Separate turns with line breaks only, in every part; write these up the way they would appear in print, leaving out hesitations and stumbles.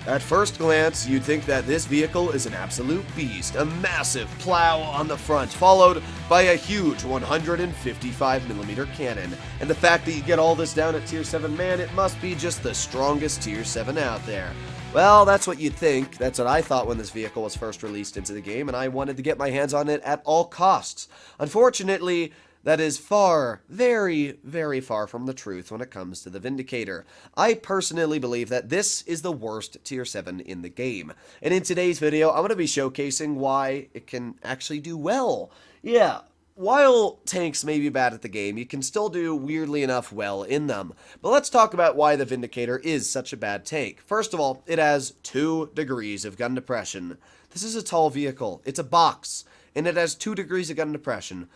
At first glance, you'd think that this vehicle is an absolute beast, a massive plow on the front, followed by a huge 155mm cannon. And the fact that you get all this down at Tier 7, man, it must be just the strongest Tier 7 out there. Well, that's what you'd think. That's what I thought when this vehicle was first released into the game, and I wanted to get my hands on it at all costs. Unfortunately, that is far, very, very far from the truth when it comes to the Vindicator. I personally believe that this is the worst Tier 7 in the game. And in today's video, I'm going to be showcasing why it can actually do well. Yeah, while tanks may be bad at the game, you can still do, weirdly enough, well in them. But let's talk about why the Vindicator is such a bad tank. First of all, it has 2 degrees of gun depression. This is a tall vehicle. It's a box, and it has 2 degrees of gun depression.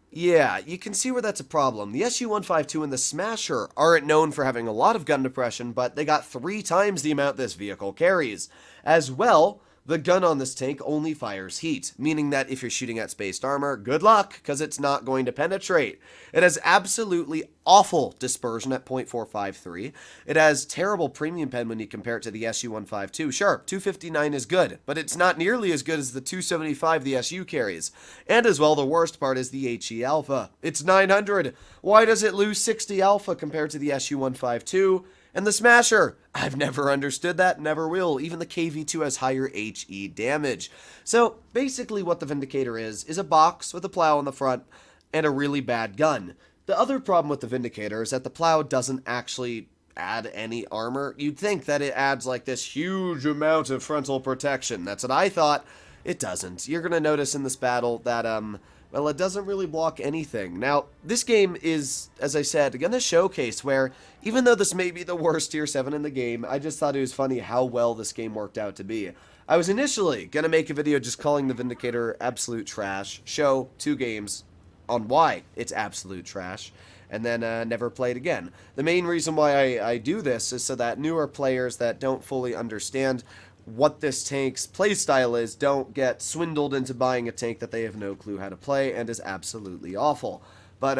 Yeah, you can see where that's a problem. The SU-152 and the Smasher aren't known for having a lot of gun depression, but they got 3 times the amount this vehicle carries. As well, the gun on this tank only fires heat, meaning that if you're shooting at spaced armor, good luck, because it's not going to penetrate. It has absolutely awful dispersion at .453. It has terrible premium pen when you compare it to the SU-152. Sure, 259 is good, but it's not nearly as good as the 275 the SU carries. And as well, the worst part is the HE Alpha. It's 900. Why does it lose 60 Alpha compared to the SU-152? And the Smasher, I've never understood that, never will. Even the KV2 has higher HE damage. So basically what the Vindicator is a box with a plow on the front and a really bad gun. The other problem with the Vindicator is that the plow doesn't actually add any armor. You'd think that it adds like this huge amount of frontal protection. That's what I thought. It doesn't. You're going to notice in this battle that, well, it doesn't really block anything. Now, this game is, as I said, going to showcase where, even though this may be the worst Tier 7 in the game, I just thought it was funny how well this game worked out to be. I was initially going to make a video just calling the Vindicator absolute trash, show 2 games on why it's absolute trash, and then never play it again. The main reason why I do this is so that newer players that don't fully understand what this tank's playstyle is don't get swindled into buying a tank that they have no clue how to play and is absolutely awful. But,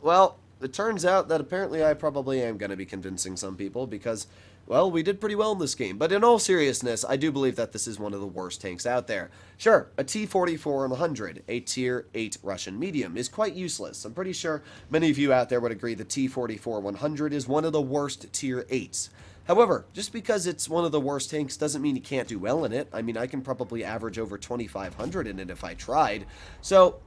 well, it turns out that apparently I probably am going to be convincing some people because, well, we did pretty well in this game. But in all seriousness, I do believe that this is one of the worst tanks out there. Sure, a T-44-100, a Tier 8 Russian medium, is quite useless. I'm pretty sure many of you out there would agree the T-44-100 is one of the worst Tier 8s. However, just because it's one of the worst tanks doesn't mean you can't do well in it. I mean, I can probably average over 2,500 in it if I tried. So,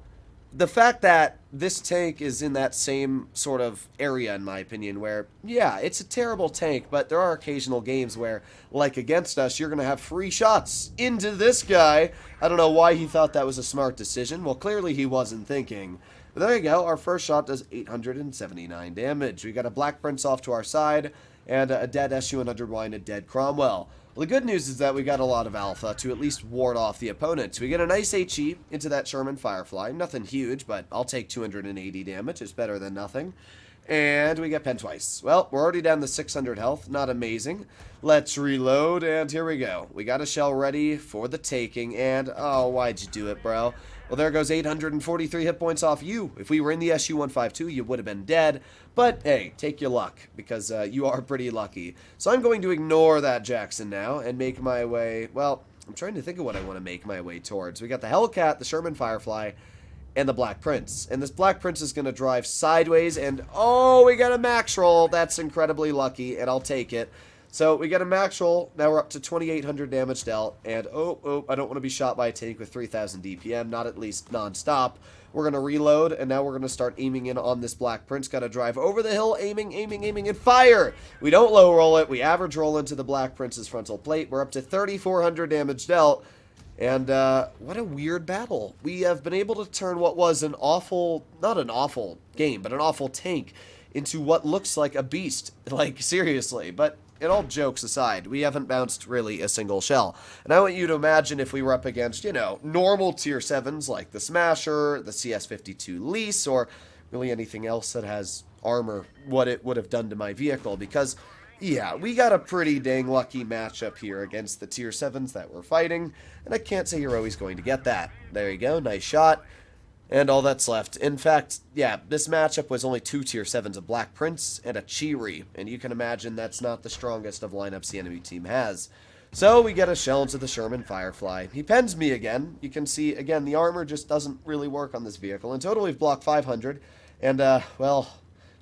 the fact that this tank is in that same sort of area, in my opinion, where, yeah, it's a terrible tank, but there are occasional games where, like against us, you're going to have free shots into this guy. I don't know why he thought that was a smart decision. Well, clearly he wasn't thinking. But there you go. Our first shot does 879 damage. We got a Black Prince off to our side, and a dead SU-100Y and a dead Cromwell. Well, the good news is that we got a lot of alpha to at least ward off the opponents. We get a nice HE into that Sherman Firefly. Nothing huge, but I'll take 280 damage. It's better than nothing. And we get pen twice. Well, we're already down to 600 health. Not amazing. Let's reload, and here we go. We got a shell ready for the taking, and, oh, why'd you do it, bro? Well, there goes 843 hit points off you. If we were in the SU-152, you would have been dead. But, hey, take your luck, because you are pretty lucky. So I'm going to ignore that Jackson now and make my way, well, I'm trying to think of what I want to make my way towards. We got the Hellcat, the Sherman Firefly, and the Black Prince. And this Black Prince is going to drive sideways, and, oh, we got a max roll. That's incredibly lucky, and I'll take it. So we get a max roll. Now we're up to 2,800 damage dealt. And, oh, I don't want to be shot by a tank with 3,000 DPM, not at least non-stop. We're going to reload, and now we're going to start aiming in on this Black Prince. Got to drive over the hill, aiming, and fire! We don't low roll it. We average roll into the Black Prince's frontal plate. We're up to 3,400 damage dealt. And what a weird battle. We have been able to turn what was an awful, not an awful game, but an awful tank into what looks like a beast. Like, seriously. But and all jokes aside, we haven't bounced really a single shell. And I want you to imagine if we were up against, you know, normal Tier 7s like the Smasher, the CS-52 Lease, or really anything else that has armor, what it would have done to my vehicle. Because, yeah, we got a pretty dang lucky matchup here against the Tier 7s that we're fighting. And I can't say you're always going to get that. There you go, nice shot. And all that's left. In fact, yeah, this matchup was only 2 Tier 7s, a Black Prince and a Chiri. And you can imagine that's not the strongest of lineups the enemy team has. So we get a shell into the Sherman Firefly. He pens me again. You can see, again, the armor just doesn't really work on this vehicle. In total, we've blocked 500, and, well,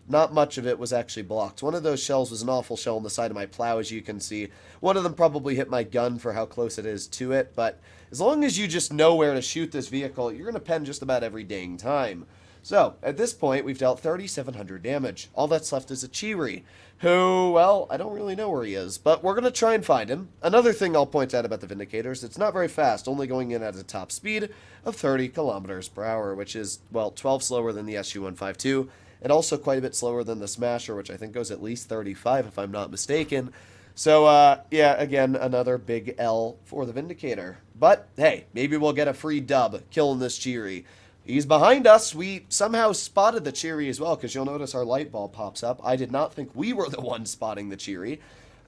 not much of it was actually blocked. One of those shells was an awful shell on the side of my plow, as you can see. One of them probably hit my gun for how close it is to it, but as long as you just know where to shoot this vehicle, you're going to pen just about every dang time. So, at this point, we've dealt 3,700 damage. All that's left is a Cheery, who, well, I don't really know where he is, but we're going to try and find him. Another thing I'll point out about the Vindicators, it's not very fast, only going in at a top speed of 30 kilometers per hour, which is, well, 12 slower than the SU-152, and also quite a bit slower than the Smasher, which I think goes at least 35, if I'm not mistaken. So, yeah, again, another big L for the Vindicator. But, hey, maybe we'll get a free dub killing this Cheery. He's behind us. We somehow spotted the Cheery as well, because you'll notice our light bulb pops up. I did not think we were the ones spotting the Cheery,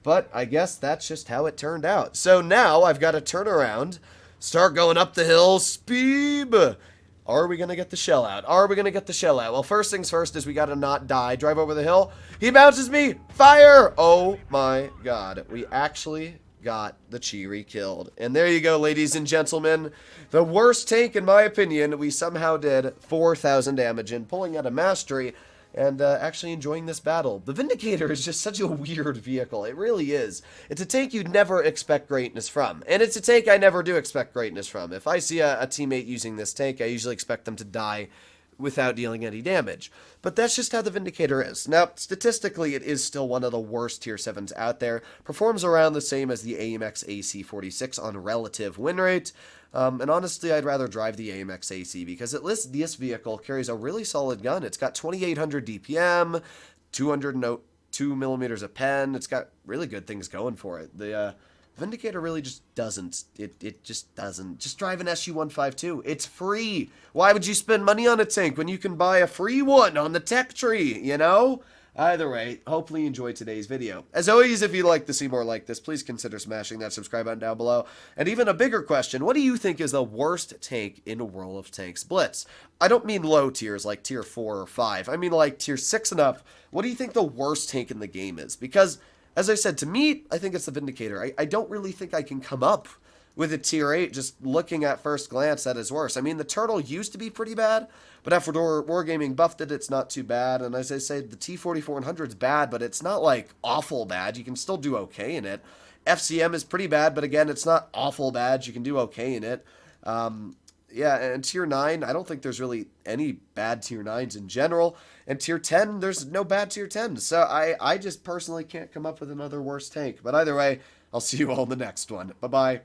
but I guess that's just how it turned out. So now I've got to turn around, start going up the hill, speed. Are we going to get the shell out? Are we going to get the shell out? Well, first things first is we got to not die. Drive over the hill. He bounces me. Fire! Oh my god. We actually got the Cheery killed. And there you go, ladies and gentlemen. The worst tank, in my opinion. We somehow did 4,000 damage in, pulling out a mastery and actually enjoying this battle. The Vindicator is just such a weird vehicle. It really is. It's a tank you'd never expect greatness from. And it's a tank I never do expect greatness from. If I see a teammate using this tank, I usually expect them to die without dealing any damage. But that's just how the Vindicator is. Now, statistically, it is still one of the worst Tier 7s out there. Performs around the same as the AMX AC46 on relative win rate. And honestly, I'd rather drive the AMX AC because at least this vehicle carries a really solid gun. It's got 2,800 DPM, 202 millimeters of pen. It's got really good things going for it. The Vindicator really just doesn't. It just doesn't. Just drive an SU-152. It's free. Why would you spend money on a tank when you can buy a free one on the tech tree, you know? Either way, hopefully you enjoyed today's video. As always, if you'd like to see more like this, please consider smashing that subscribe button down below. And even a bigger question, what do you think is the worst tank in World of Tanks Blitz? I don't mean low tiers like tier 4 or 5. I mean like tier 6 and up. What do you think the worst tank in the game is? Because, as I said, to me, I think it's the Vindicator. I don't really think I can come up with a tier 8 just looking at first glance that is worse. I mean, the Turtle used to be pretty bad, but after Wargaming buffed it, it's not too bad. And as I say, the T-4400 is bad, but it's not like awful bad. You can still do okay in it. FCM is pretty bad, but again, it's not awful bad. You can do okay in it. Yeah, and tier 9, I don't think there's really any bad tier 9s in general. And tier 10, there's no bad tier 10s. So I just personally can't come up with another worse tank. But either way, I'll see you all in the next one. Bye-bye.